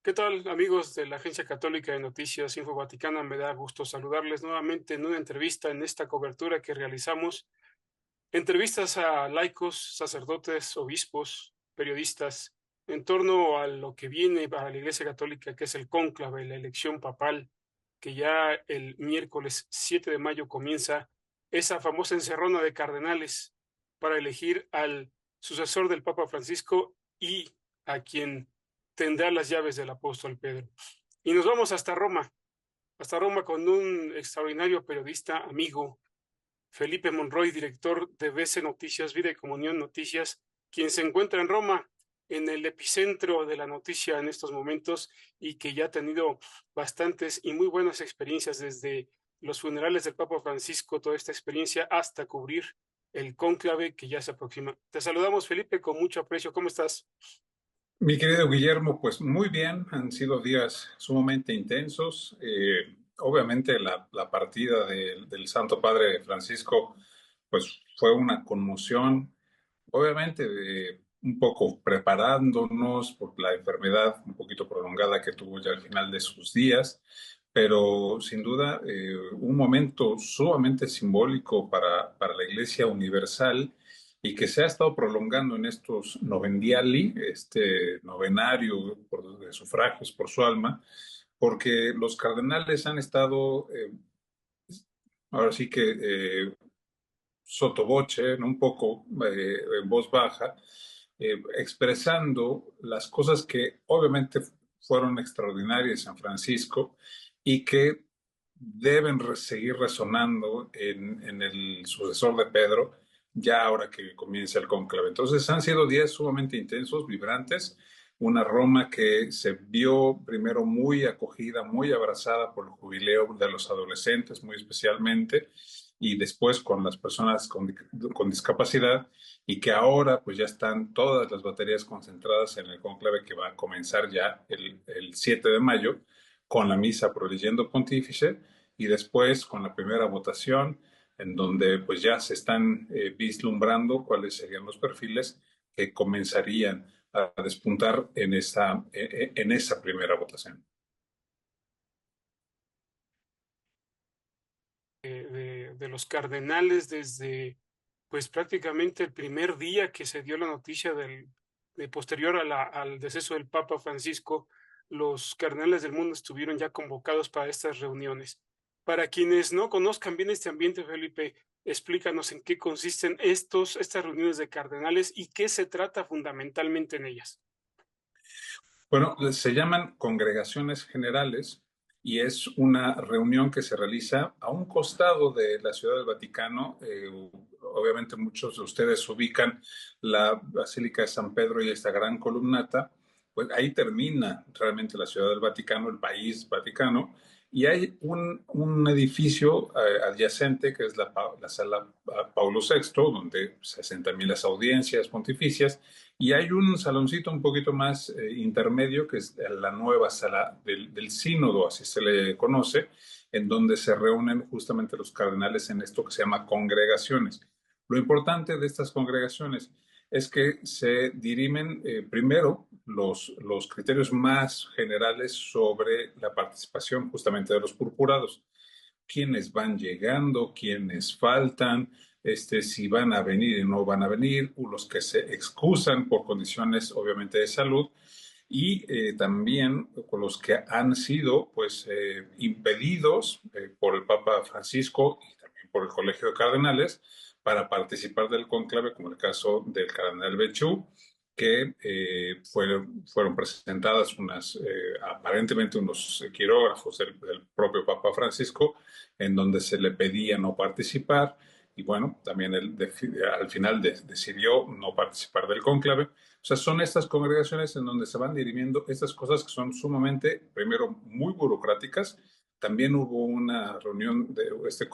¿Qué tal, amigos de la Agencia Católica de Noticias Info Vaticana? Me da gusto saludarles nuevamente en una entrevista en esta cobertura que realizamos. Entrevistas a laicos, sacerdotes, obispos, periodistas, en torno a lo que viene para la Iglesia Católica, que es el cónclave, la elección papal, que ya el miércoles 7 de mayo comienza esa famosa encerrona de cardenales para elegir al sucesor del Papa Francisco y a quien tendrá las llaves del apóstol Pedro. Y nos vamos hasta Roma con un extraordinario periodista amigo, Felipe Monroy, director de BC Noticias, Vida y Comunión Noticias, quien se encuentra en Roma, en el epicentro de la noticia en estos momentos y que ya ha tenido bastantes y muy buenas experiencias desde los funerales del Papa Francisco, toda esta experiencia hasta cubrir el cónclave que ya se aproxima. Te saludamos, Felipe, con mucho aprecio. ¿Cómo estás? Mi querido Guillermo, pues muy bien, han sido días sumamente intensos. Obviamente la partida del Santo Padre Francisco, pues fue una conmoción, obviamente un poco preparándonos por la enfermedad un poquito prolongada que tuvo ya al final de sus días, pero sin duda un momento sumamente simbólico para la Iglesia Universal y que se ha estado prolongando en estos novendiali, este novenario de sufragios por su alma, porque los cardenales han estado, ahora sí que sotoboche, ¿no? Un poco en voz baja, expresando las cosas que obviamente fueron extraordinarias en Francisco y que deben seguir resonando en el sucesor de Pedro, ya ahora que comienza el cónclave. Entonces han sido días sumamente intensos, vibrantes, una Roma que se vio primero muy acogida, muy abrazada por el jubileo de los adolescentes, muy especialmente, y después con las personas con discapacidad, y que ahora pues ya están todas las baterías concentradas en el cónclave que va a comenzar ya el 7 de mayo con la misa pro Legendo Pontifice y después con la primera votación en donde pues ya se están vislumbrando cuáles serían los perfiles que comenzarían a despuntar en esa primera votación. De los cardenales desde, pues prácticamente el primer día que se dio la noticia de posterior a al deceso del Papa Francisco, los cardenales del mundo estuvieron ya convocados para estas reuniones. Para quienes no conozcan bien este ambiente, Felipe, explícanos en qué consisten estas reuniones de cardenales y qué se trata fundamentalmente en ellas. Bueno, se llaman congregaciones generales y es una reunión que se realiza a un costado de la Ciudad del Vaticano. Obviamente muchos de ustedes ubican la Basílica de San Pedro y esta gran columnata. Pues ahí termina realmente la Ciudad del Vaticano, el país Vaticano, y hay un edificio adyacente que es la sala Paulo VI, donde se asentan también las audiencias pontificias, y hay un saloncito un poquito más intermedio, que es la nueva sala del sínodo, así se le conoce, en donde se reúnen justamente los cardenales en esto que se llama congregaciones. Lo importante de estas congregaciones es que se dirimen primero los criterios más generales sobre la participación justamente de los purpurados, quiénes van llegando, quiénes faltan, si van a venir y no van a venir, o los que se excusan por condiciones obviamente de salud, y también con los que han sido pues impedidos por el Papa Francisco y también por el Colegio de Cardenales para participar del conclave, como el caso del cardenal Bechú, que fueron presentadas aparentemente unos quirógrafos del propio Papa Francisco, en donde se le pedía no participar, y bueno, también él al final decidió no participar del cónclave. O sea, son estas congregaciones en donde se van dirimiendo estas cosas que son sumamente, primero, muy burocráticas. También hubo una reunión de esta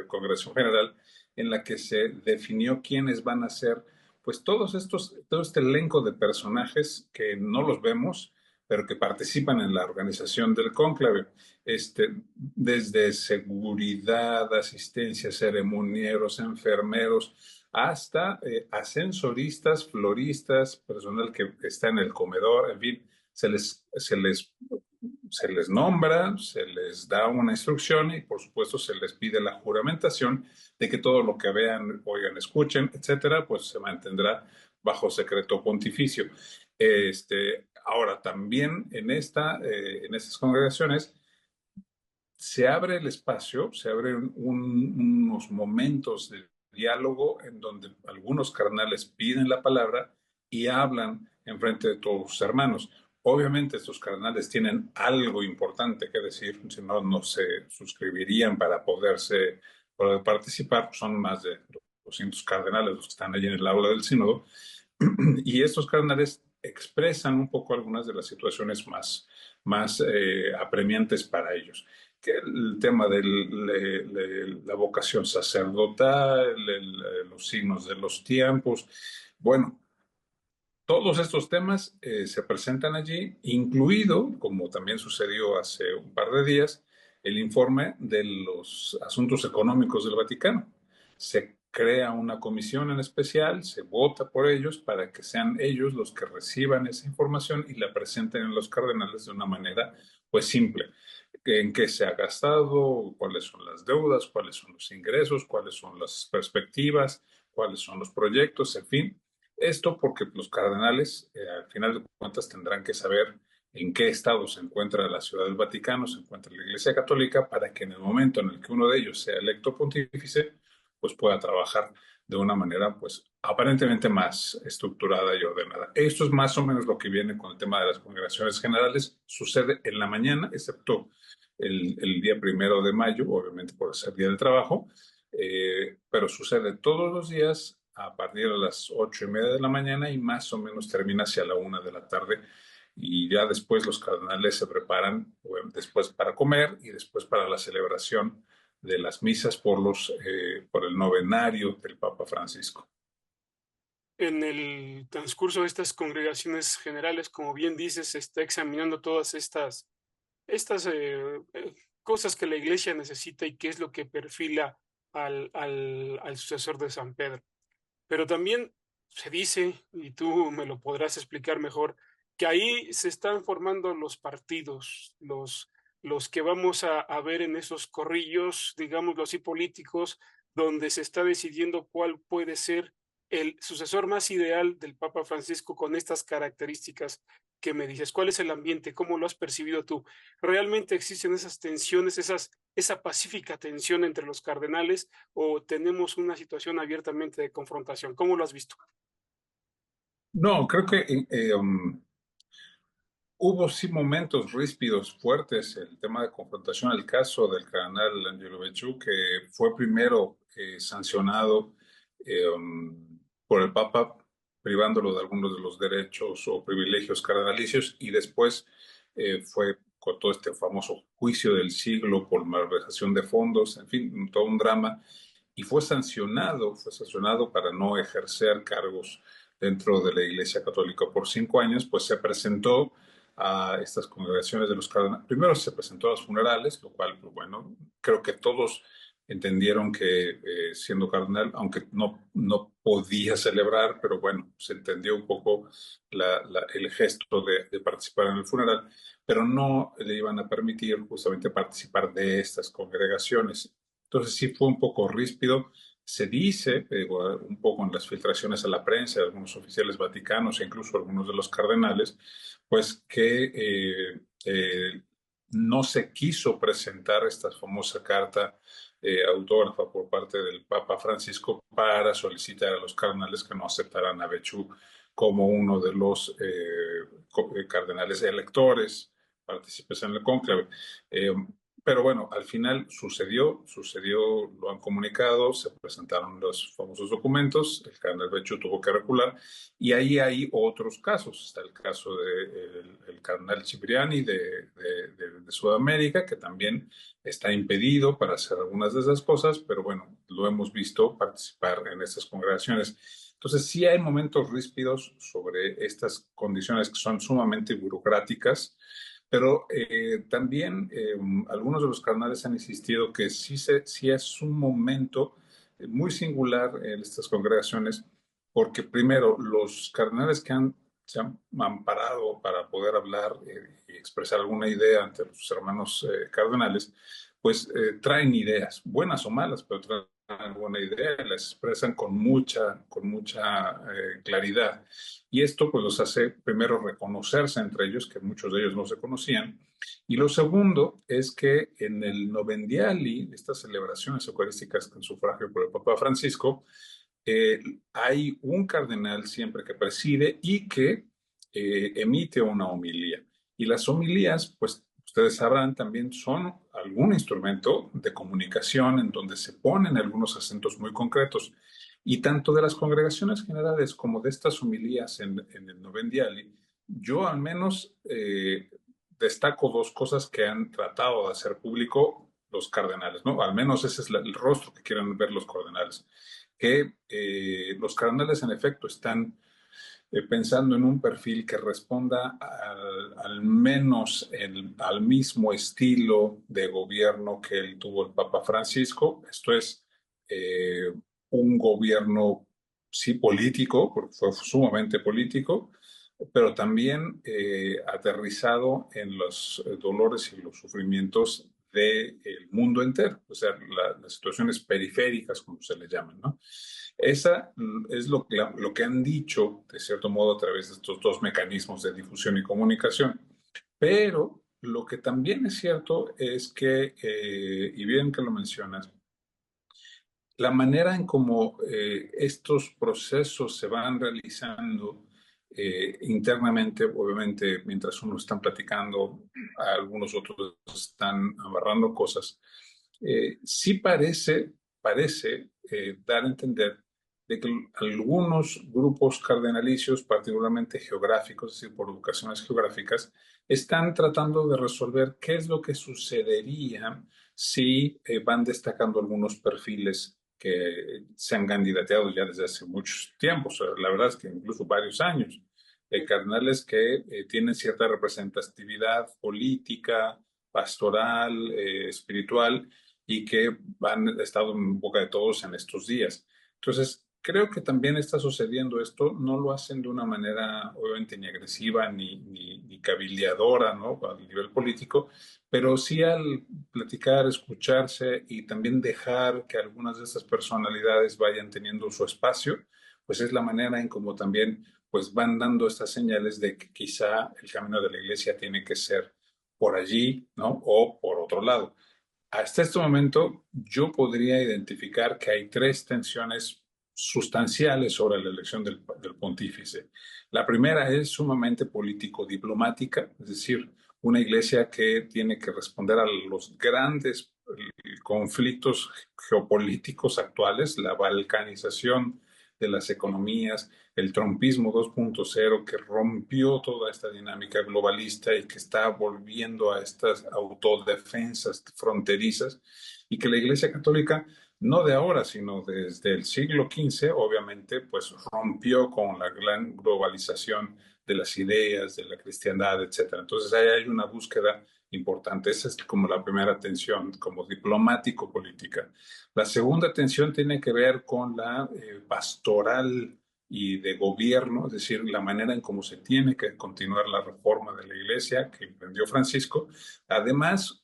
congregación general en la que se definió quiénes van a ser, pues todo este elenco de personajes que no los vemos, pero que participan en la organización del cónclave, desde seguridad, asistencia, ceremonieros, enfermeros, hasta ascensoristas, floristas, personal que está en el comedor, en fin, se les nombra, se les da una instrucción y por supuesto se les pide la juramentación de que todo lo que vean, oigan, escuchen, etcétera, pues se mantendrá bajo secreto pontificio. Ahora, también en estas congregaciones se abre el espacio, se abren unos momentos de diálogo en donde algunos cardenales piden la palabra y hablan en frente de todos sus hermanos. Obviamente estos cardenales tienen algo importante que decir, si no, no se suscribirían para poder participar. Son más de 200 cardenales los que están allí en el aula del sínodo, y estos cardenales expresan un poco algunas de las situaciones más apremiantes para ellos. Que el tema de la vocación sacerdotal, los signos de los tiempos. Bueno, todos estos temas se presentan allí, incluido, como también sucedió hace un par de días, el informe de los asuntos económicos del Vaticano. Se crea una comisión en especial, se vota por ellos para que sean ellos los que reciban esa información y la presenten en los cardenales de una manera, pues, simple. En qué se ha gastado, cuáles son las deudas, cuáles son los ingresos, cuáles son las perspectivas, cuáles son los proyectos, en fin. Esto porque los cardenales, al final de cuentas, tendrán que saber en qué estado se encuentra la Ciudad del Vaticano, se encuentra la Iglesia Católica, para que en el momento en el que uno de ellos sea electo pontífice, pues pueda trabajar de una manera, pues, aparentemente más estructurada y ordenada. Esto es más o menos lo que viene con el tema de las congregaciones generales. Sucede en la mañana, excepto el día 1 de mayo, obviamente por ser día del trabajo, pero sucede todos los días a partir de las 8:30 de la mañana y más o menos termina hacia la 1 de la tarde. Y ya después los cardenales se preparan, bueno, después para comer y después para la celebración de las misas por el novenario del Papa Francisco. En el transcurso de estas congregaciones generales, como bien dices, se está examinando todas estas cosas que la iglesia necesita y qué es lo que perfila al sucesor de San Pedro. Pero también se dice, y tú me lo podrás explicar mejor, que ahí se están formando los partidos, los que vamos a ver en esos corrillos, digámoslo así, políticos, donde se está decidiendo cuál puede ser el sucesor más ideal del Papa Francisco con estas características que me dices. ¿Cuál es el ambiente? ¿Cómo lo has percibido tú? ¿Realmente existen esas tensiones, esa pacífica tensión entre los cardenales o tenemos una situación abiertamente de confrontación? ¿Cómo lo has visto? No, creo que hubo sí momentos ríspidos fuertes, el tema de confrontación, el caso del cardenal Angelo Becciu, que fue primero sancionado por el Papa, privándolo de algunos de los derechos o privilegios cardenalicios, y después fue con todo este famoso juicio del siglo por malversación de fondos, en fin, todo un drama, y fue sancionado para no ejercer cargos dentro de la Iglesia Católica por 5 años. Pues se presentó a estas congregaciones de los cardenales. Primero se presentó a los funerales, lo cual, pues, bueno, creo que todos entendieron que siendo cardenal, aunque no podía celebrar, pero bueno, se entendió un poco el gesto de participar en el funeral, pero no le iban a permitir justamente participar de estas congregaciones. Entonces sí fue un poco ríspido. Se dice, un poco en las filtraciones a la prensa, de algunos oficiales vaticanos e incluso algunos de los cardenales, pues que no se quiso presentar esta famosa carta autógrafa por parte del Papa Francisco para solicitar a los cardenales que no aceptaran a Becciu como uno de los cardenales electores, partícipes en el cónclave. Pero bueno, al final sucedió, lo han comunicado, se presentaron los famosos documentos, el cardenal Becciu tuvo que recular, y ahí hay otros casos. Está el caso del cardenal Cipriani de Sudamérica, que también está impedido para hacer algunas de esas cosas, pero bueno, lo hemos visto participar en estas congregaciones. Entonces, sí hay momentos ríspidos sobre estas condiciones que son sumamente burocráticas, pero también algunos de los cardenales han insistido que sí es un momento muy singular en estas congregaciones, porque primero los cardenales que han se han amparado para poder hablar y expresar alguna idea ante sus hermanos cardenales, pues traen ideas, buenas o malas, pero traen alguna idea y las expresan con mucha claridad. Y esto pues los hace primero reconocerse entre ellos, que muchos de ellos no se conocían, y lo segundo es que en el Novendiali, estas celebraciones eucarísticas con sufragio por el Papa Francisco, hay un cardenal siempre que preside y que emite una homilía. Y las homilías, pues ustedes sabrán, también son algún instrumento de comunicación en donde se ponen algunos acentos muy concretos. Y tanto de las congregaciones generales como de estas homilías en el Novendiali, yo al menos destaco dos cosas que han tratado de hacer público los cardenales, ¿no? Al menos ese es el rostro que quieren ver los cardenales, que los cardenales en efecto están pensando en un perfil que responda al menos al mismo estilo de gobierno que él tuvo el Papa Francisco. Esto es un gobierno, sí, político, porque fue sumamente político, pero también aterrizado en los dolores y los sufrimientos del mundo entero, o sea, las situaciones periféricas, como se le llaman, ¿no? Esa es lo que han dicho, de cierto modo, a través de estos dos mecanismos de difusión y comunicación. Pero lo que también es cierto es que, y bien que lo mencionas, la manera en cómo estos procesos se van realizando internamente, obviamente, mientras unos están platicando, algunos otros están amarrando cosas, sí parece dar a entender de que algunos grupos cardenalicios, particularmente geográficos, es decir, por ubicaciones geográficas, están tratando de resolver qué es lo que sucedería si van destacando algunos perfiles que se han candidateado ya desde hace muchos tiempos, la verdad es que incluso varios años, cardenales que tienen cierta representatividad política, pastoral, espiritual, y que han estado en boca de todos en estos días. Entonces, creo que también está sucediendo esto, no lo hacen de una manera obviamente ni agresiva ni cabildeadora, ¿no? A nivel político, pero sí al platicar, escucharse y también dejar que algunas de esas personalidades vayan teniendo su espacio, pues es la manera en cómo también pues van dando estas señales de que quizá el camino de la iglesia tiene que ser por allí, ¿no? O por otro lado. Hasta este momento, yo podría identificar que hay tres tensiones sustanciales sobre la elección del pontífice. La primera es sumamente político-diplomática, es decir, una iglesia que tiene que responder a los grandes conflictos geopolíticos actuales, la balcanización de las economías, el trumpismo 2.0 que rompió toda esta dinámica globalista y que está volviendo a estas autodefensas fronterizas, y que la Iglesia Católica, no de ahora, sino desde el siglo XV, obviamente, pues rompió con la gran globalización de las ideas, de la cristiandad, etcétera. Entonces ahí hay una búsqueda importante. Esa es como la primera tensión, como diplomático-política. La segunda tensión tiene que ver con la pastoral y de gobierno, es decir, la manera en cómo se tiene que continuar la reforma de la Iglesia que emprendió Francisco, además,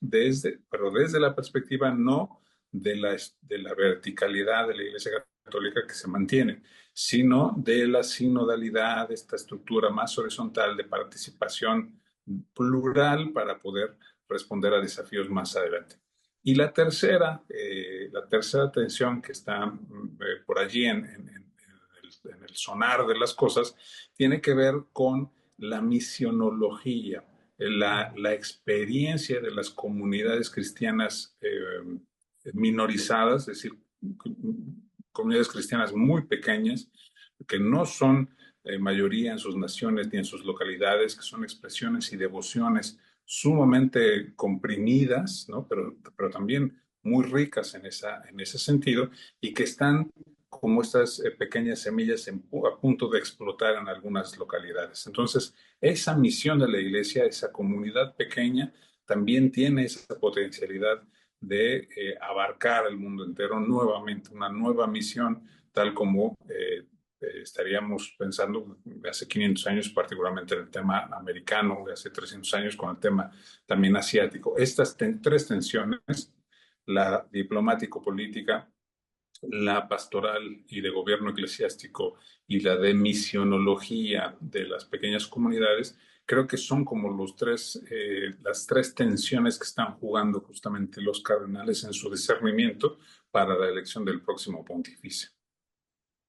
pero desde la perspectiva no de la verticalidad de la Iglesia Católica que se mantiene, sino de la sinodalidad, esta estructura más horizontal de participación plural para poder responder a desafíos más adelante. Y la tercera tensión que está por allí en el sonar de las cosas, tiene que ver con la misionología, la experiencia de las comunidades cristianas minorizadas, es decir, comunidades cristianas muy pequeñas, que no son mayoría en sus naciones ni en sus localidades, que son expresiones y devociones sumamente comprimidas, ¿no? Pero también muy ricas en ese sentido, y que están como estas pequeñas semillas a punto de explotar en algunas localidades. Entonces, esa misión de la iglesia, esa comunidad pequeña, también tiene esa potencialidad de abarcar el mundo entero nuevamente, una nueva misión, tal como estaríamos pensando de hace 500 años, particularmente en el tema americano, de hace 300 años con el tema también asiático. Estas tres tensiones, la diplomático-política, la pastoral y de gobierno eclesiástico y la de misionología de las pequeñas comunidades, creo que son como las tres tensiones que están jugando justamente los cardenales en su discernimiento para la elección del próximo pontífice.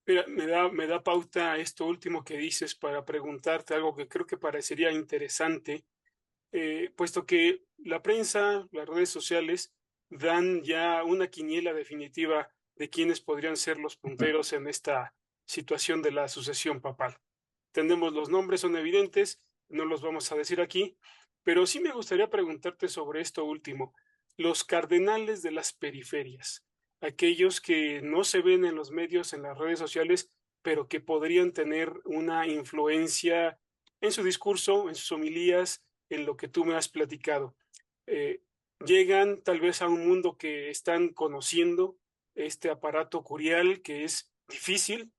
Mira, me da pauta esto último que dices para preguntarte algo que creo que parecería interesante, puesto que la prensa, las redes sociales dan ya una quiniela definitiva de quiénes podrían ser los punteros en esta situación de la sucesión papal. Tenemos los nombres, son evidentes, no los vamos a decir aquí, pero sí me gustaría preguntarte sobre esto último, los cardenales de las periferias, aquellos que no se ven en los medios, en las redes sociales, pero que podrían tener una influencia en su discurso, en sus homilías, en lo que tú me has platicado. Eh, Llegan tal vez a un mundo que están conociendo, este aparato curial que es difícil,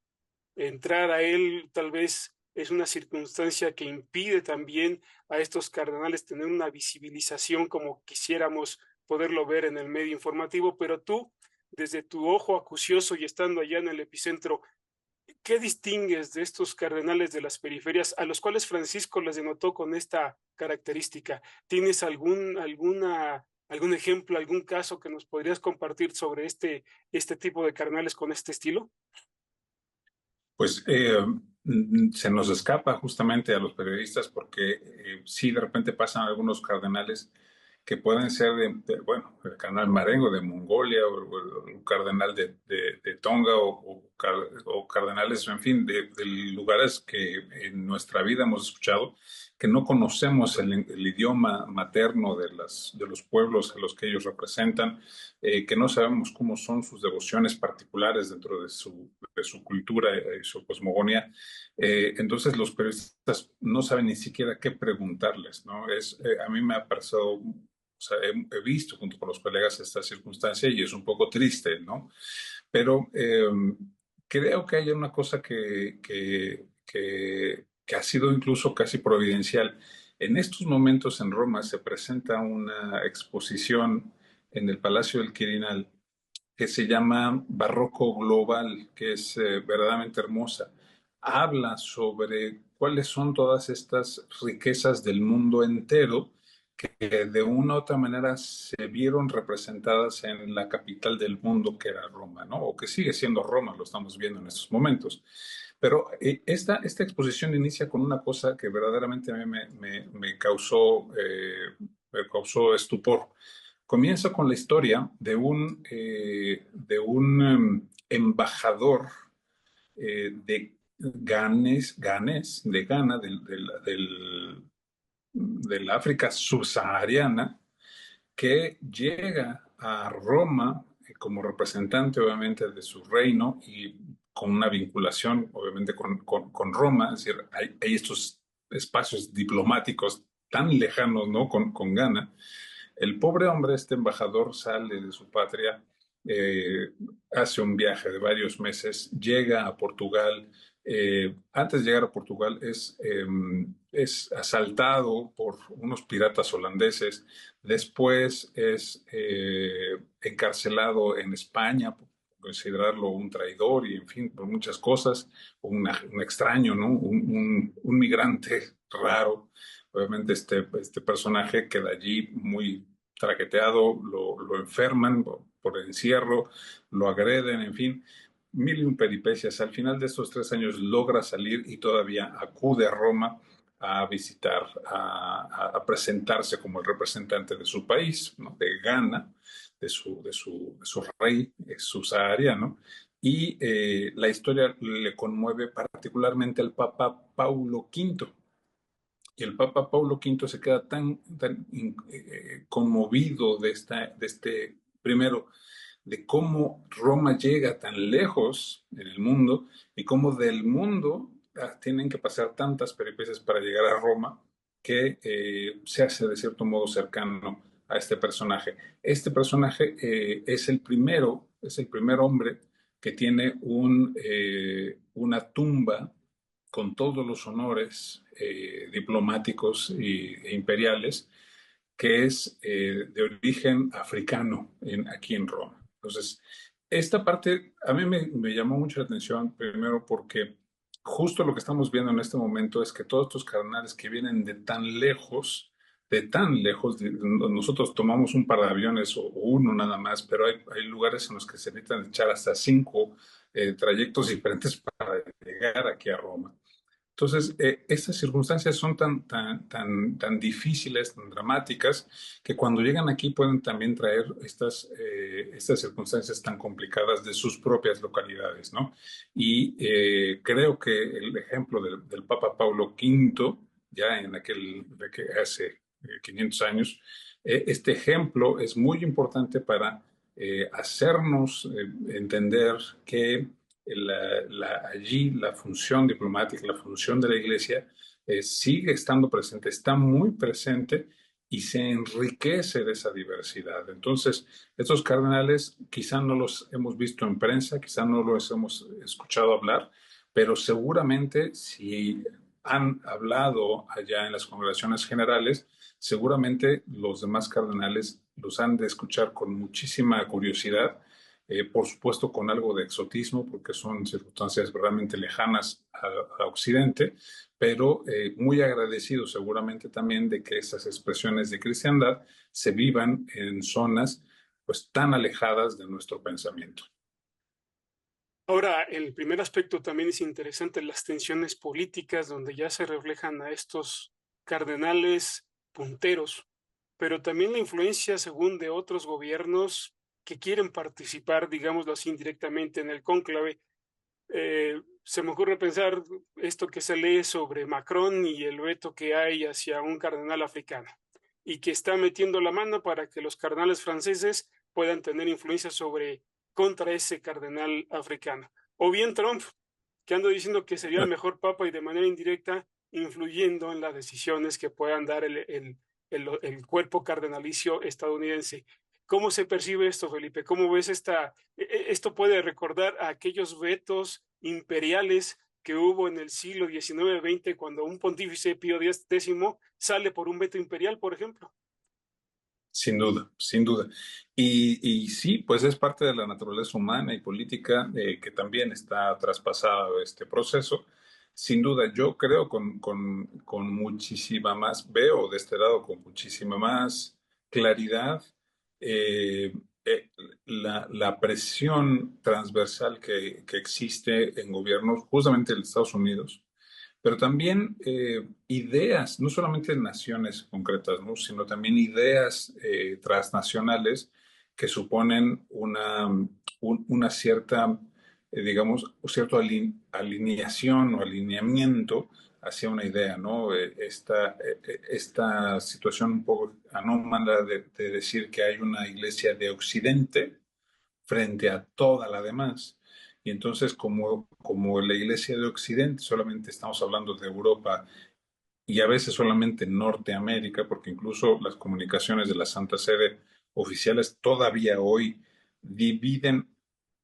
entrar a él tal vez es una circunstancia que impide también a estos cardenales tener una visibilización como quisiéramos poderlo ver en el medio informativo, pero tú, desde tu ojo acucioso y estando allá en el epicentro, ¿qué distingues de estos cardenales de las periferias a los cuales Francisco les denotó con esta característica? ¿Tienes algún ejemplo, algún caso que nos podrías compartir sobre este tipo de cardenales con este estilo? Pues se nos escapa justamente a los periodistas porque sí de repente pasan algunos cardenales que pueden ser bueno, el cardenal Marengo de Mongolia o el cardenal de Tonga o cardenales, en fin, de lugares que en nuestra vida hemos escuchado, que no conocemos el idioma materno de los pueblos a los que ellos representan, que no sabemos cómo son sus devociones particulares dentro de su cultura y su cosmogonía. Entonces los periodistas no saben ni siquiera qué preguntarles, ¿no? A mí me ha parecido, o sea, he visto junto con los colegas esta circunstancia y es un poco triste, ¿no? Pero creo que hay una cosa que ha sido incluso casi providencial. En estos momentos en Roma se presenta una exposición en el Palacio del Quirinal que se llama Barroco Global, que es verdaderamente hermosa. Habla sobre cuáles son todas estas riquezas del mundo entero que de una u otra manera se vieron representadas en la capital del mundo, que era Roma, ¿no? O que sigue siendo Roma, lo estamos viendo en estos momentos. Pero esta exposición inicia con una cosa que verdaderamente a mí me causó estupor. Comienza con la historia de un embajador de Ghana, del África subsahariana, que llega a Roma como representante, obviamente, de su reino y con una vinculación, obviamente, con Roma. Es decir, hay estos espacios diplomáticos tan lejanos, ¿no? Con Ghana. El pobre hombre, este embajador, sale de su patria, eh, hace un viaje de varios meses, llega a Portugal. Antes de llegar a Portugal es asaltado por unos piratas holandeses. Después es encarcelado en España por considerarlo un traidor y, en fin, por muchas cosas, un extraño, ¿no? Un migrante raro. Obviamente este personaje queda allí muy traqueteado, lo enferman por encierro, lo agreden, en fin, mil y un peripecias. Al final de estos 3 años logra salir y todavía acude a Roma a visitar, a presentarse como el representante de su país, ¿no? De Ghana, de su rey subsahariano. Y la historia le conmueve particularmente al Papa Paulo V. Y el Papa Paulo V se queda tan conmovido primero, de cómo Roma llega tan lejos en el mundo y cómo del mundo tienen que pasar tantas peripecias para llegar a Roma, que se hace de cierto modo cercano a este personaje. Este personaje es el primer hombre que tiene una tumba con todos los honores diplomáticos e imperiales, que es de origen africano aquí en Roma. Entonces, esta parte a mí me llamó mucho la atención, primero porque justo lo que estamos viendo en este momento es que todos estos cardenales que vienen de tan lejos, nosotros tomamos un par de aviones o uno nada más, pero hay lugares en los que se necesitan echar hasta 5 trayectos diferentes para llegar aquí a Roma. Entonces, estas circunstancias son tan difíciles, tan dramáticas, que cuando llegan aquí pueden también traer estas circunstancias tan complicadas de sus propias localidades, ¿no? Y creo que el ejemplo del Papa Paulo V, ya en hace 500 años, este ejemplo es muy importante para hacernos entender que allí la función diplomática, la función de la Iglesia sigue estando presente, está muy presente y se enriquece de esa diversidad. Entonces, estos cardenales quizá no los hemos visto en prensa, quizá no los hemos escuchado hablar, pero seguramente si han hablado allá en las congregaciones generales, seguramente los demás cardenales los han de escuchar con muchísima curiosidad, por supuesto con algo de exotismo, porque son circunstancias realmente lejanas a Occidente, pero muy agradecidos seguramente también de que esas expresiones de cristiandad se vivan en zonas pues tan alejadas de nuestro pensamiento. Ahora, el primer aspecto también es interesante, las tensiones políticas, donde ya se reflejan a estos cardenales punteros, pero también la influencia, según de otros gobiernos que quieren participar, digámoslo así, indirectamente en el cónclave. Se me ocurre pensar esto que se lee sobre Macron y el veto que hay hacia un cardenal africano, y que está metiendo la mano para que los cardenales franceses puedan tener influencia contra ese cardenal africano. O bien Trump, que anda diciendo que sería el mejor papa y de manera indirecta influyendo en las decisiones que puedan dar el cuerpo cardenalicio estadounidense. ¿Cómo se percibe esto, Felipe? ¿Cómo ves esto puede recordar a aquellos vetos imperiales que hubo en el siglo XIX-XX cuando un pontífice Pío X sale por un veto imperial, por ejemplo? Sin duda, sin duda. Y sí, pues es parte de la naturaleza humana y política que también está traspasado este proceso. Sin duda, yo creo con muchísima más, veo de este lado con muchísima más claridad eh, eh, la presión transversal que existe en gobiernos, justamente en Estados Unidos, pero también ideas, no solamente naciones concretas, ¿no? Sino también ideas transnacionales que suponen una cierta, digamos, cierta alineación o alineamiento hacia una idea, ¿no? Esta situación un poco anómala de decir que hay una iglesia de Occidente frente a toda la demás. Y entonces, como la Iglesia de Occidente, solamente estamos hablando de Europa y a veces solamente Norteamérica, porque incluso las comunicaciones de la Santa Sede oficiales todavía hoy dividen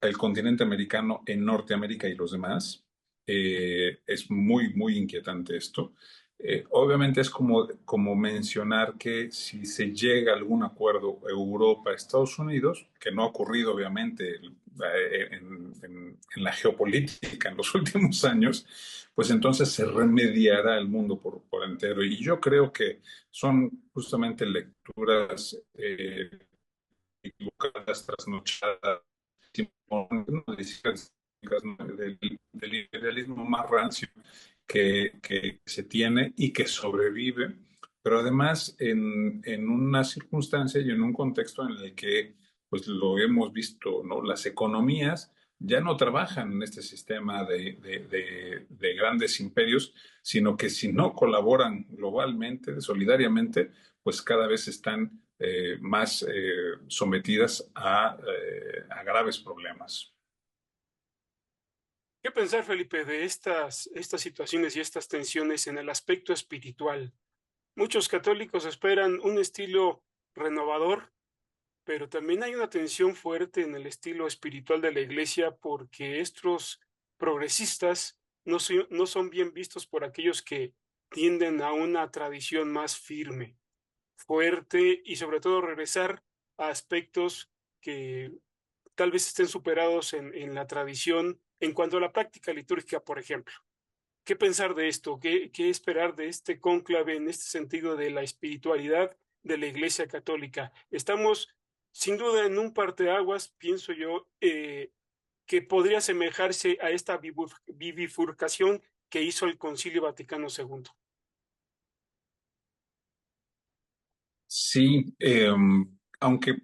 el continente americano en Norteamérica y los demás. Es muy inquietante esto. Obviamente es como mencionar que si se llega a algún acuerdo Europa-Estados Unidos, que no ha ocurrido obviamente en la geopolítica en los últimos años, pues entonces se remediará el mundo por entero. Y yo creo que son justamente lecturas equivocadas, trasnochadas, del imperialismo más rancio que se tiene y que sobrevive, pero además en una circunstancia y en un contexto en el que, pues lo hemos visto, ¿no? Las economías ya no trabajan en este sistema de grandes imperios, sino que si no colaboran globalmente, solidariamente, pues cada vez están más sometidas a graves problemas. ¿Qué pensar, Felipe, de estas situaciones y estas tensiones en el aspecto espiritual? Muchos católicos esperan un estilo renovador pero también hay una tensión fuerte en el estilo espiritual de la iglesia porque estos progresistas no son bien vistos por aquellos que tienden a una tradición más firme, fuerte y sobre todo regresar a aspectos que tal vez estén superados en la tradición en cuanto a la práctica litúrgica, por ejemplo. ¿Qué pensar de esto? ¿Qué esperar de este cónclave en este sentido de la espiritualidad de la Iglesia Católica? Estamos sin duda en un parteaguas, pienso yo, que podría asemejarse a esta bifurcación que hizo el Concilio Vaticano II. Sí, aunque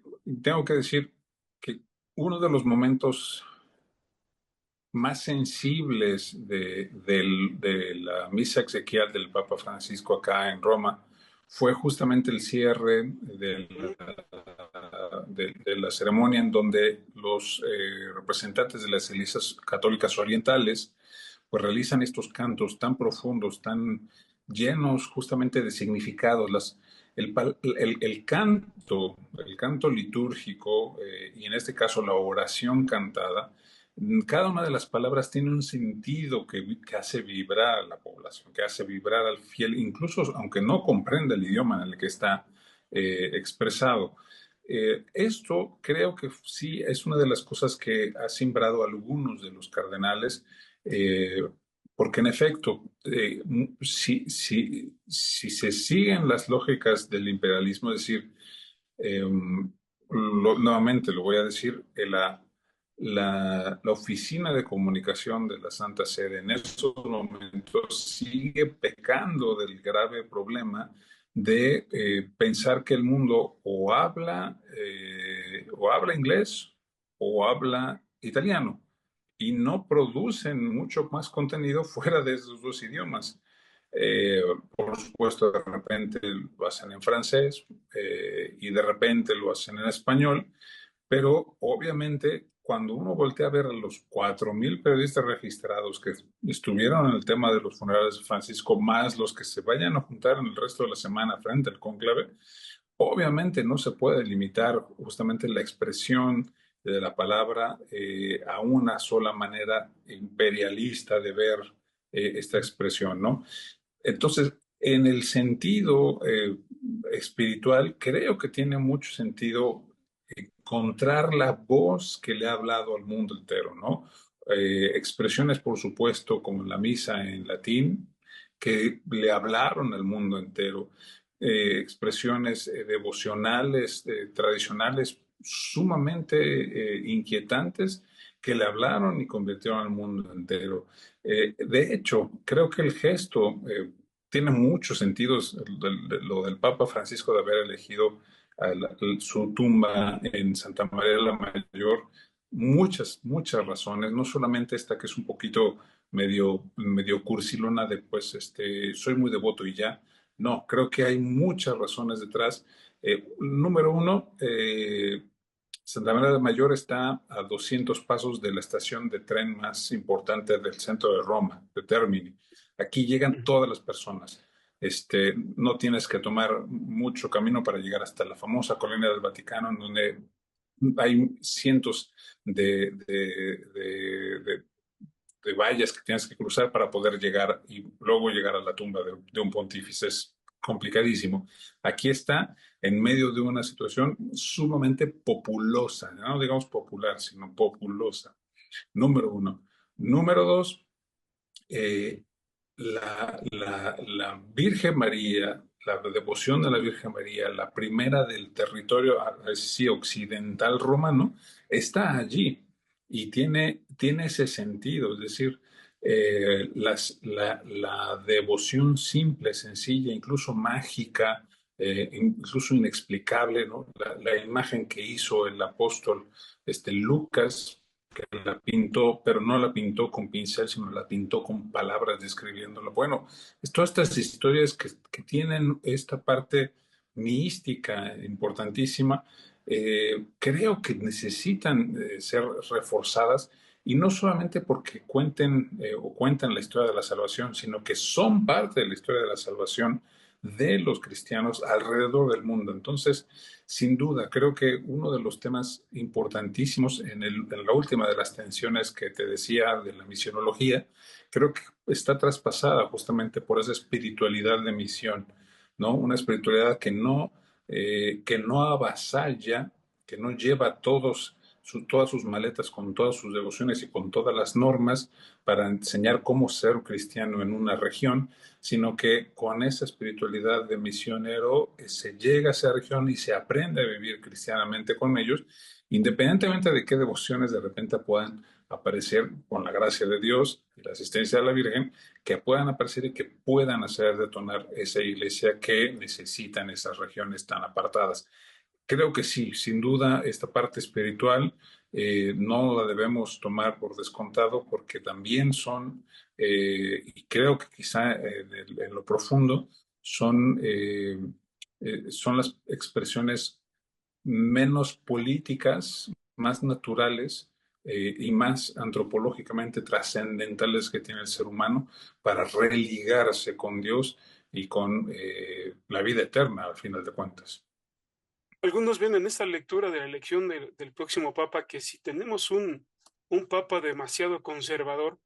tengo que decir que uno de los momentos más sensibles de la misa exequial del Papa Francisco acá en Roma fue justamente el cierre Ujú, de la ceremonia en donde los representantes de las iglesias católicas orientales pues realizan estos cantos tan profundos, tan llenos justamente de significados. El canto litúrgico y en este caso la oración cantada, cada una de las palabras tiene un sentido que hace vibrar a la población, que hace vibrar al fiel, incluso aunque no comprenda el idioma en el que está expresado. Esto creo que sí es una de las cosas que ha simbrado a algunos de los cardenales, eh, porque en efecto, si se siguen las lógicas del imperialismo, es decir, eh, nuevamente lo voy a decir, la oficina de comunicación de la Santa Sede en estos momentos sigue pecando del grave problema de pensar que el mundo o habla inglés o habla italiano y no producen mucho más contenido fuera de esos dos idiomas. Eh, por supuesto, de repente lo hacen en francés y de repente lo hacen en español, pero obviamente cuando uno voltea a ver a los 4.000 periodistas registrados que estuvieron en el tema de los funerales de Francisco, más los que se vayan a juntar en el resto de la semana frente al cónclave, obviamente no se puede limitar justamente la expresión de la palabra a una sola manera imperialista de ver esta expresión, ¿no? Entonces, en el sentido espiritual, creo que tiene mucho sentido encontrar la voz que le ha hablado al mundo entero, ¿no? Expresiones, por supuesto, como la misa en latín, que le hablaron al mundo entero. Expresiones devocionales, tradicionales, sumamente inquietantes, que le hablaron y convirtieron al mundo entero. De hecho, creo que el gesto tiene muchos sentidos, lo del Papa Francisco de haber elegido su tumba en Santa María la Mayor, muchas razones, no solamente esta que es un poquito medio cursilona de pues soy muy devoto y ya, no, creo que hay muchas razones detrás. Número uno, Santa María la Mayor está a 200 pasos de la estación de tren más importante del centro de Roma, de Termini. Aquí llegan ujú. todas las personas. No tienes que tomar mucho camino para llegar hasta la famosa colina del Vaticano, en donde hay cientos de, de, de, de, de vallas que tienes que cruzar para poder llegar y luego llegar a la tumba de un pontífice. Es complicadísimo. Aquí está en medio de una situación sumamente populosa, no digamos popular, sino populosa. Número uno. Número dos, eh, la Virgen María, la devoción de la Virgen María, la primera del territorio sí, occidental romano, está allí y tiene ese sentido, es decir, la devoción simple, sencilla, incluso mágica, incluso inexplicable, ¿no? La imagen que hizo el apóstol Lucas, que la pintó, pero no la pintó con pincel, sino la pintó con palabras describiéndolo. Bueno, es todas estas historias que tienen esta parte mística importantísima, creo que necesitan ser reforzadas y no solamente porque cuenten o cuentan la historia de la salvación, sino que son parte de la historia de la salvación de los cristianos alrededor del mundo. Entonces, sin duda, creo que uno de los temas importantísimos en la última de las tensiones que te decía de la misionología, creo que está traspasada justamente por esa espiritualidad de misión, ¿no? Una espiritualidad que no avasalla, que no lleva todas sus maletas con todas sus devociones y con todas las normas para enseñar cómo ser un cristiano en una región, sino que con esa espiritualidad de misionero se llega a esa región y se aprende a vivir cristianamente con ellos, independientemente de qué devociones de repente puedan aparecer con la gracia de Dios y la asistencia de la Virgen, que puedan aparecer y que puedan hacer detonar esa iglesia que necesitan esas regiones tan apartadas. Creo que sí, sin duda, esta parte espiritual no la debemos tomar por descontado porque también y creo que quizá en lo profundo, son las expresiones menos políticas, más naturales y más antropológicamente trascendentales que tiene el ser humano para religarse con Dios y con la vida eterna, al final de cuentas. Algunos ven en esta lectura de la elección del próximo papa que si tenemos un papa demasiado conservador,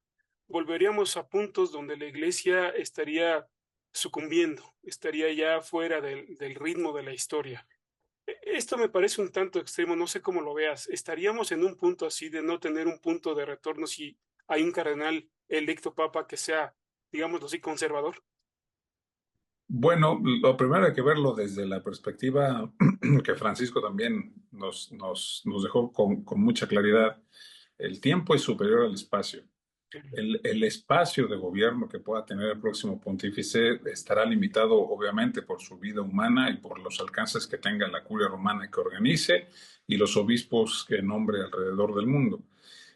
volveríamos a puntos donde la iglesia estaría sucumbiendo, estaría ya fuera del ritmo de la historia. Esto me parece un tanto extremo, no sé cómo lo veas. ¿Estaríamos en un punto así de no tener un punto de retorno si hay un cardenal electo papa que sea, digámoslo así, conservador? Bueno, lo primero hay que verlo desde la perspectiva que Francisco también nos dejó con mucha claridad. El tiempo es superior al espacio. El espacio de gobierno que pueda tener el próximo pontífice estará limitado obviamente por su vida humana y por los alcances que tenga la curia romana que organice y los obispos que nombre alrededor del mundo.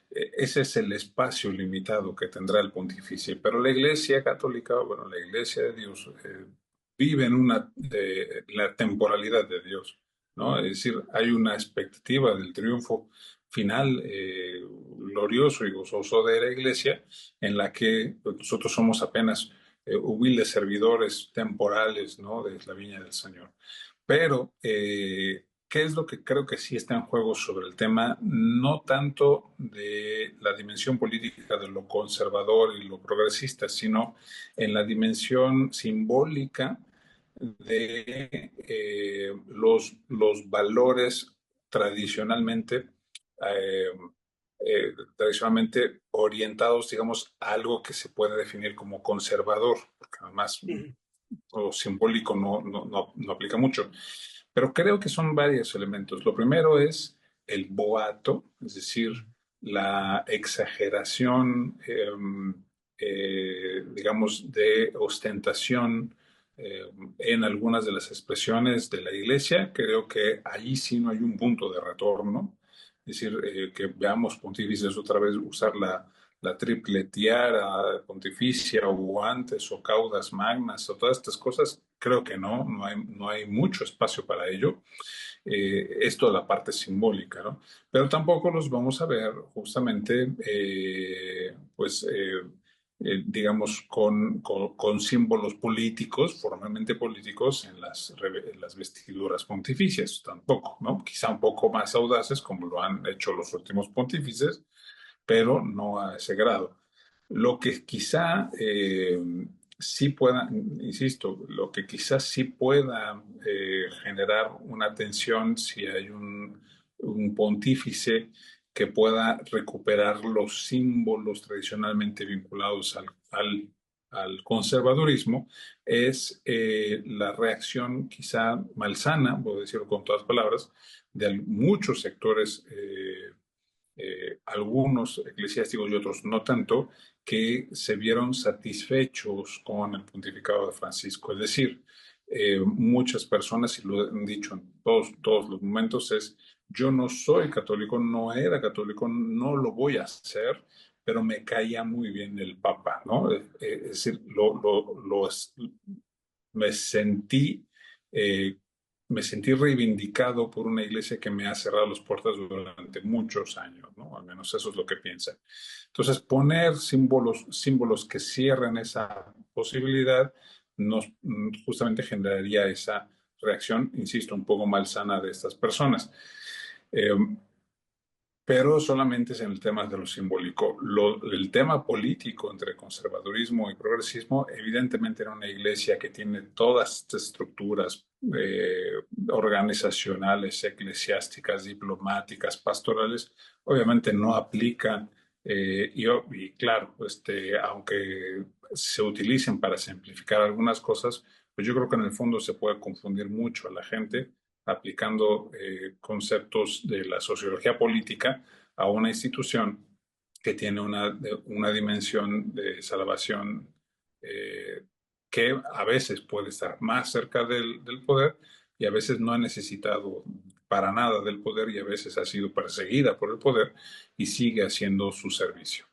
Ese es el espacio limitado que tendrá el pontífice. Pero la Iglesia Católica, bueno, la Iglesia de Dios, vive en la temporalidad de Dios, ¿no? Es decir, hay una expectativa del triunfo final glorioso y gozoso de la Iglesia, en la que nosotros somos apenas humildes servidores temporales, ¿no? De la viña del Señor. Pero, ¿qué es lo que creo que sí está en juego sobre el tema? No tanto de la dimensión política de lo conservador y lo progresista, sino en la dimensión simbólica de los valores tradicionalmente, eh, tradicionalmente orientados, digamos, a algo que se puede definir como conservador, porque además Ujú, o simbólico no aplica mucho. Pero creo que son varios elementos. Lo primero es el boato, es decir, la exageración, digamos, de ostentación en algunas de las expresiones de la iglesia. Creo que ahí sí no hay un punto de retorno. Es decir, que veamos pontífices otra vez usar la triple tiara pontificia o guantes o caudas magnas o todas estas cosas, creo que no hay mucho espacio para ello. Esto es la parte simbólica, ¿no? Pero tampoco los vamos a ver justamente, digamos, con símbolos políticos, formalmente políticos, en las vestiduras pontificias, tampoco, ¿no? Quizá un poco más audaces, como lo han hecho los últimos pontífices, pero no a ese grado. Lo que quizá sí pueda, insisto, lo que quizás sí pueda generar una tensión si hay un pontífice que pueda recuperar los símbolos tradicionalmente vinculados al conservadurismo, es la reacción quizá malsana, voy a decirlo con todas palabras, de muchos sectores algunos eclesiásticos y otros no tanto, que se vieron satisfechos con el pontificado de Francisco. Es decir, muchas personas, y lo han dicho en todos los momentos, es yo no soy católico, no era católico, no lo voy a hacer, pero me caía muy bien el Papa, ¿no? Es decir, me sentí eh, me sentí reivindicado por una iglesia que me ha cerrado las puertas durante muchos años, ¿no? Al menos eso es lo que piensan. Entonces, poner símbolos que cierren esa posibilidad justamente generaría esa reacción, insisto, un poco malsana de estas personas. Eh, pero solamente es en el tema de lo simbólico. El tema político entre conservadurismo y progresismo, evidentemente era una iglesia que tiene todas estas estructuras organizacionales, eclesiásticas, diplomáticas, pastorales, obviamente no aplican y claro, aunque se utilicen para simplificar algunas cosas, pues yo creo que en el fondo se puede confundir mucho a la gente aplicando conceptos de la sociología política a una institución que tiene una dimensión de salvación eh, que a veces puede estar más cerca del poder y a veces no ha necesitado para nada del poder y a veces ha sido perseguida por el poder y sigue haciendo su servicio.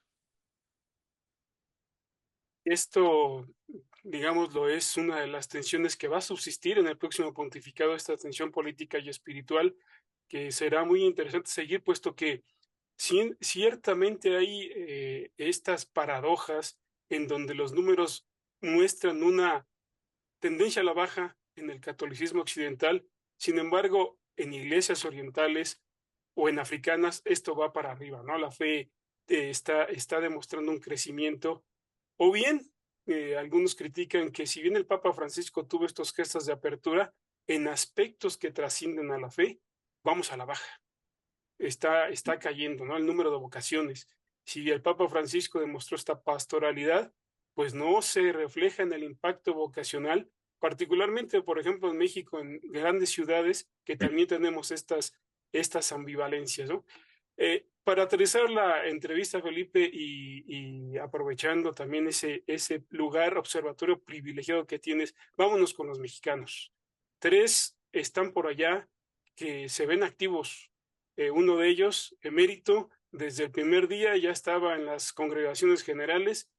Esto, digámoslo, es una de las tensiones que va a subsistir en el próximo pontificado, esta tensión política y espiritual, que será muy interesante seguir, puesto que ciertamente hay estas paradojas en donde los números muestran una tendencia a la baja en el catolicismo occidental. Sin embargo, en iglesias orientales o en africanas, esto va para arriba, ¿no? La fe está demostrando un crecimiento. O bien, algunos critican que si bien el Papa Francisco tuvo estos gestos de apertura, en aspectos que trascienden a la fe, vamos a la baja. Está cayendo, ¿no? El número de vocaciones. Si el Papa Francisco demostró esta pastoralidad, pues no se refleja en el impacto vocacional, particularmente, por ejemplo, en México, en grandes ciudades, que también tenemos estas ambivalencias, ¿no? Para aterrizar la entrevista, Felipe, y aprovechando también ese lugar observatorio privilegiado que tienes, vámonos con los mexicanos. 3 están por allá que se ven activos. Uno de ellos, emérito, desde el primer día ya estaba en las congregaciones generales,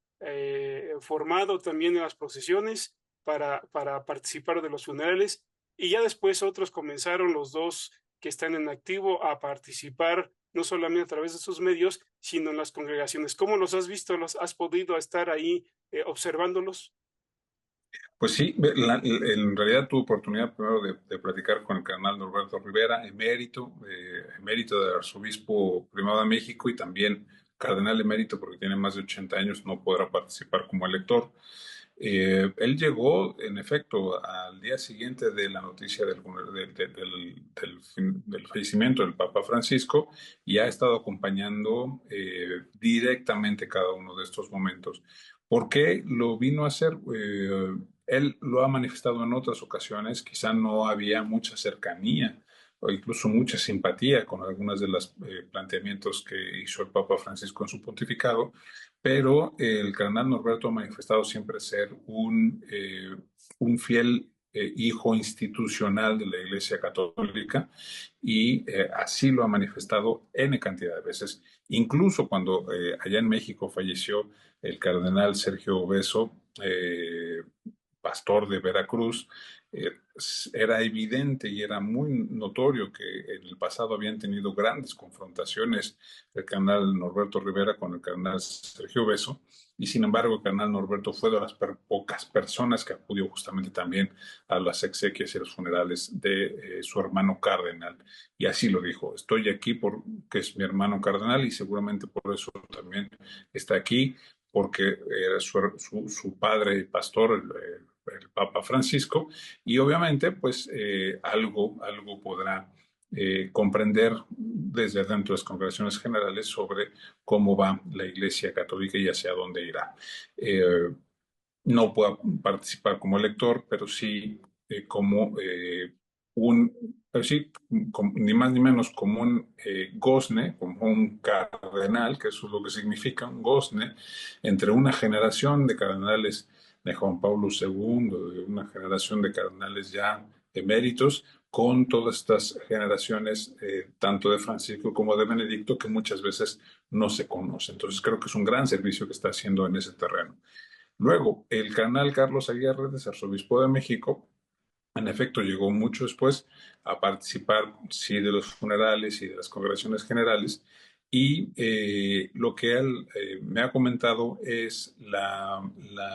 formado también en las procesiones para participar de los funerales, y ya después otros comenzaron, los dos que están en activo, a participar no solamente a través de sus medios, sino en las congregaciones. ¿Cómo los has visto? ¿Los has podido estar ahí observándolos? Pues sí, en realidad tuve oportunidad primero de platicar con el cardenal Norberto Rivera, emérito del arzobispo primado de México y también cardenal emérito porque tiene más de 80 años, no podrá participar como elector. Él llegó, en efecto, al día siguiente de la noticia del fallecimiento del Papa Francisco y ha estado acompañando directamente cada uno de estos momentos. ¿Por qué lo vino a hacer? Él lo ha manifestado en otras ocasiones, quizá no había mucha cercanía o incluso mucha simpatía con algunos de los planteamientos que hizo el Papa Francisco en su pontificado, pero el cardenal Norberto ha manifestado siempre ser un fiel hijo institucional de la Iglesia Católica y así lo ha manifestado N cantidad de veces. Incluso cuando allá en México falleció el cardenal Sergio Beso, pastor de Veracruz, eh, era evidente y era muy notorio que en el pasado habían tenido grandes confrontaciones el cardenal Norberto Rivera con el cardenal Sergio Beso, y sin embargo el cardenal Norberto fue de las pocas personas que acudió justamente también a las exequias y los funerales de su hermano cardenal, y así lo dijo: estoy aquí porque es mi hermano cardenal y seguramente por eso también está aquí, porque era su padre pastor, el Papa Francisco, y obviamente pues algo podrá comprender desde dentro de las congregaciones generales sobre cómo va la Iglesia Católica y hacia dónde irá. No pueda participar como elector, pero sí como sí, ni más ni menos como un gozne, como un cardenal, que eso es lo que significa un gozne, entre una generación de cardenales de Juan Pablo II, de una generación de cardenales ya eméritos, con todas estas generaciones, tanto de Francisco como de Benedicto, que muchas veces no se conocen. Entonces creo que es un gran servicio que está haciendo en ese terreno. Luego, el cardenal Carlos Aguirre, de arzobispo de México, en efecto llegó mucho después a participar, sí, de los funerales y de las congregaciones generales, Y lo que él me ha comentado es la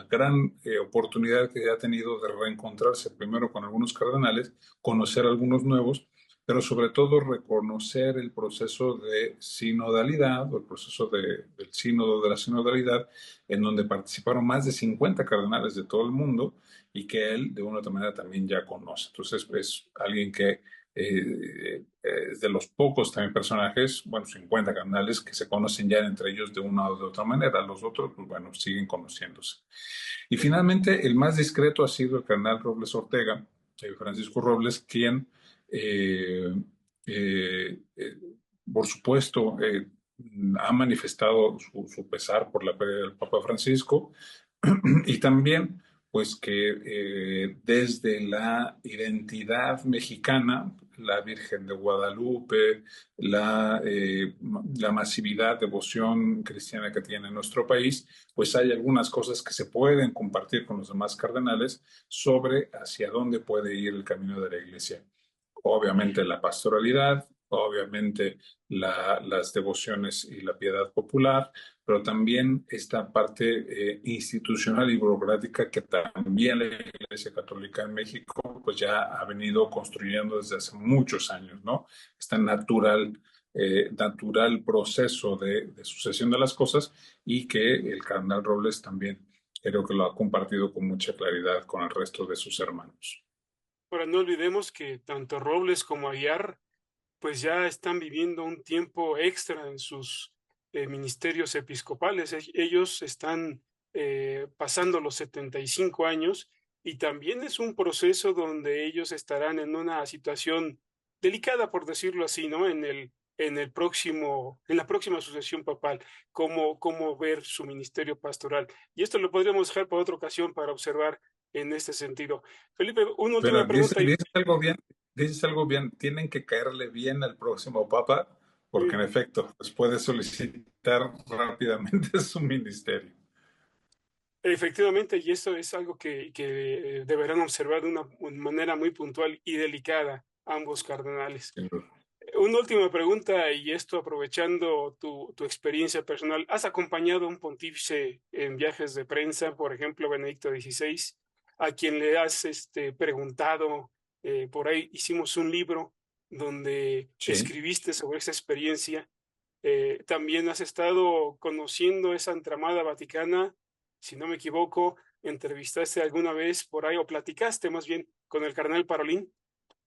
gran oportunidad que ha tenido de reencontrarse primero con algunos cardenales, conocer algunos nuevos, pero sobre todo reconocer el proceso de sinodalidad o el proceso del sínodo de la sinodalidad, en donde participaron más de 50 cardenales de todo el mundo y que él de una u otra manera también ya conoce. Entonces es alguien que es de los pocos también personajes, bueno, 50 canales que se conocen ya entre ellos de una o de otra manera. Los otros, pues bueno, siguen conociéndose. Y finalmente, el más discreto ha sido el cardenal Robles Ortega, Francisco Robles, quien, eh, eh, eh, por supuesto, ha manifestado su pesar por la pérdida del Papa Francisco y también pues que desde la identidad mexicana, la Virgen de Guadalupe, la masividad, devoción cristiana que tiene nuestro país, pues hay algunas cosas que se pueden compartir con los demás cardenales sobre hacia dónde puede ir el camino de la Iglesia. Obviamente la pastoralidad, obviamente las devociones y la piedad popular, pero también esta parte institucional y burocrática que también la Iglesia Católica en México pues ya ha venido construyendo desde hace muchos años, ¿no? Esta natural proceso de sucesión de las cosas y que el cardenal Robles también creo que lo ha compartido con mucha claridad con el resto de sus hermanos. Ahora, no olvidemos que tanto Robles como Aguiar pues ya están viviendo un tiempo extra en sus ministerios episcopales. Ellos están pasando los 75 años y también es un proceso donde ellos estarán en una situación delicada, por decirlo así, ¿no? En la próxima sucesión papal, cómo ver su ministerio pastoral. Y esto lo podríamos dejar para otra ocasión para observar en este sentido. Felipe, una última Pero pregunta. dices algo bien, tienen que caerle bien al próximo papa, porque en efecto, pues puede solicitar rápidamente su ministerio. Efectivamente, y eso es algo que deberán observar de una manera muy puntual y delicada ambos cardenales. Sin duda. Una última pregunta, y esto aprovechando tu experiencia personal. ¿Has acompañado a un pontífice en viajes de prensa, por ejemplo, Benedicto XVI, a quien le has preguntado? Por ahí hicimos un libro donde Sí, escribiste sobre esa experiencia. También has estado conociendo esa entramada vaticana, si no me equivoco, entrevistaste alguna vez por ahí, o platicaste más bien con el cardenal Parolín,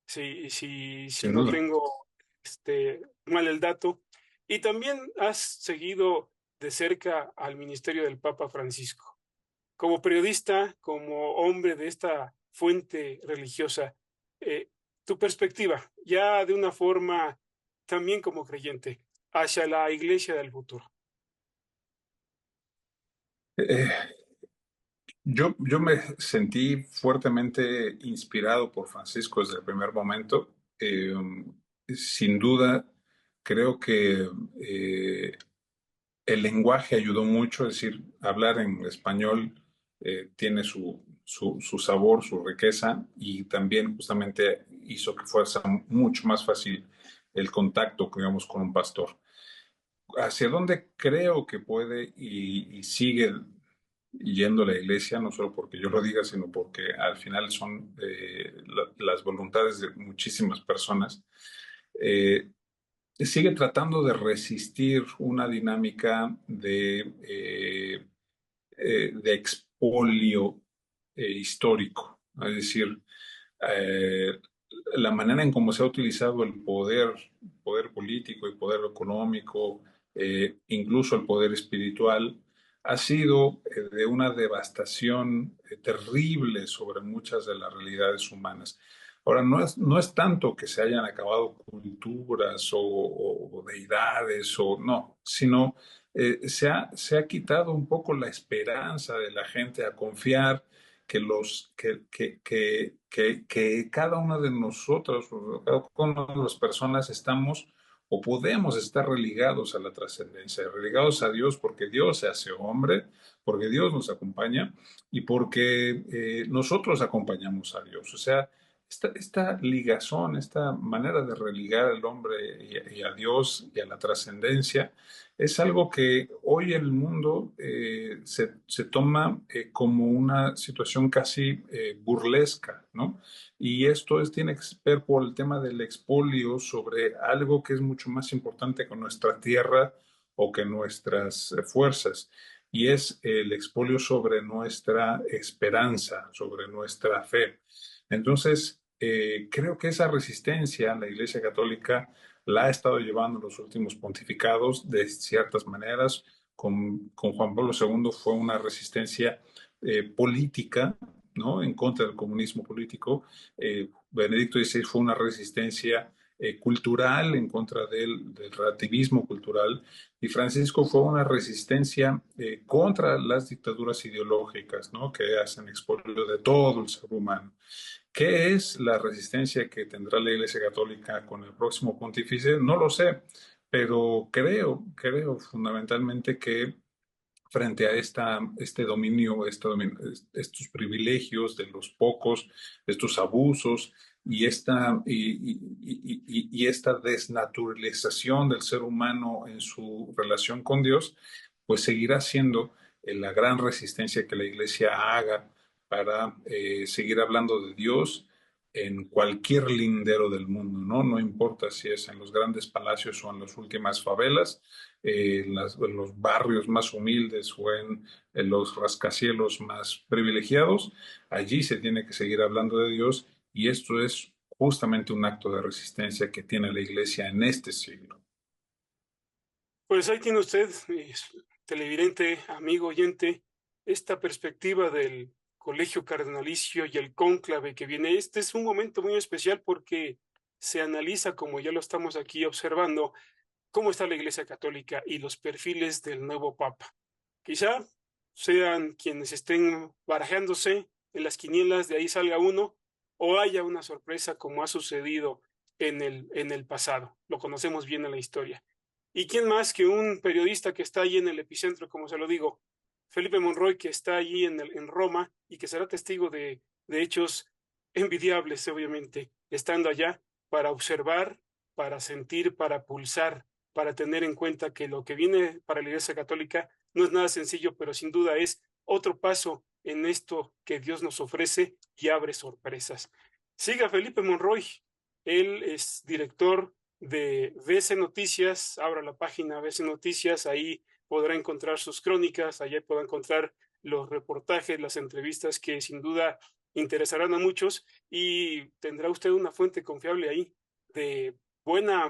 si sin no duda. tengo mal el dato. Y también has seguido de cerca al ministerio del Papa Francisco. Como periodista, como hombre de esta fuente religiosa, eh, tu perspectiva, ya de una forma también como creyente, hacia la iglesia del futuro. Eh, yo me sentí fuertemente inspirado por Francisco desde el primer momento. Sin duda, creo que el lenguaje ayudó mucho, es decir, hablar en español tiene su sabor, su riqueza y también justamente hizo que fuese mucho más fácil el contacto, digamos, con un pastor. Hacia dónde creo que puede y sigue yendo la iglesia, no solo porque yo lo diga, sino porque al final son las voluntades de muchísimas personas. Eh, Sigue tratando de resistir una dinámica de expolio histórico, es decir, eh, la manera en cómo se ha utilizado el poder político y poder económico, incluso el poder espiritual, ha sido de una devastación terrible sobre muchas de las realidades humanas. Ahora, no es tanto que se hayan acabado culturas o deidades, o no, sino se ha quitado un poco la esperanza de la gente a confiar que cada uno de nosotros, cada una de las personas estamos o podemos estar religados a la trascendencia, religados a Dios porque Dios se hace hombre, porque Dios nos acompaña y porque nosotros acompañamos a Dios. O sea, esta ligazón, esta manera de religar al hombre y a Dios y a la trascendencia, es algo que hoy el mundo se toma como una situación casi burlesca, ¿no? Y esto tiene que ver por el tema del expolio sobre algo que es mucho más importante que nuestra tierra o que nuestras fuerzas, y es el expolio sobre nuestra esperanza, sobre nuestra fe. Entonces, creo que esa resistencia la Iglesia Católica la ha estado llevando los últimos pontificados de ciertas maneras. Con Juan Pablo II fue una resistencia política, ¿no? En contra del comunismo político. Benedicto XVI fue una resistencia cultural en contra del relativismo cultural, y Francisco fue una resistencia contra las dictaduras ideológicas, ¿no? Que hacen expolio de todo el ser humano. ¿Qué es la resistencia que tendrá la Iglesia Católica con el próximo pontífice? No lo sé, pero creo fundamentalmente que frente a estos privilegios de los pocos, estos abusos y esta desnaturalización del ser humano en su relación con Dios, pues seguirá siendo la gran resistencia que la Iglesia haga para seguir hablando de Dios en cualquier lindero del mundo, ¿no? No importa si es en los grandes palacios o en las últimas favelas, en los barrios más humildes o en los rascacielos más privilegiados, allí se tiene que seguir hablando de Dios, y esto es justamente un acto de resistencia que tiene la Iglesia en este siglo. Pues ahí tiene usted, televidente, amigo, oyente, esta perspectiva del colegio cardenalicio y el cónclave que viene. Este es un momento muy especial porque se analiza, como ya lo estamos aquí observando, cómo está la Iglesia Católica y los perfiles del nuevo Papa. Quizá sean quienes estén barajándose en las quinielas, de ahí salga uno, o haya una sorpresa como ha sucedido en el pasado. Lo conocemos bien en la historia. ¿Y quién más que un periodista que está ahí en el epicentro, como se lo digo? Felipe Monroy, que está allí en Roma y que será testigo de hechos envidiables, obviamente, estando allá para observar, para sentir, para pulsar, para tener en cuenta que lo que viene para la Iglesia Católica no es nada sencillo, pero sin duda es otro paso en esto que Dios nos ofrece y abre sorpresas. Siga Felipe Monroy, él es director de BC Noticias, abra la página BC Noticias, ahí podrá encontrar sus crónicas, allá podrá encontrar los reportajes, las entrevistas que sin duda interesarán a muchos, y tendrá usted una fuente confiable ahí de buena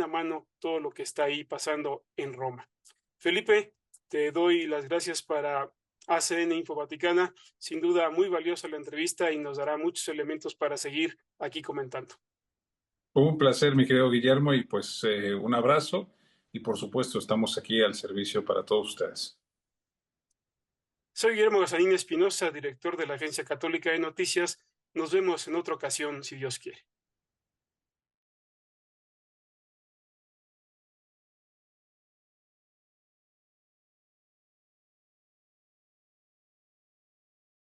mano todo lo que está ahí pasando en Roma. Felipe, te doy las gracias para ACN Info Vaticana. Sin duda muy valiosa la entrevista y nos dará muchos elementos para seguir aquí comentando. Un placer, mi querido Guillermo, y pues un abrazo, y por supuesto estamos aquí al servicio para todos ustedes. Soy Guillermo Gazanín Espinosa, director de la Agencia Católica de Noticias. Nos vemos en otra ocasión, si Dios quiere.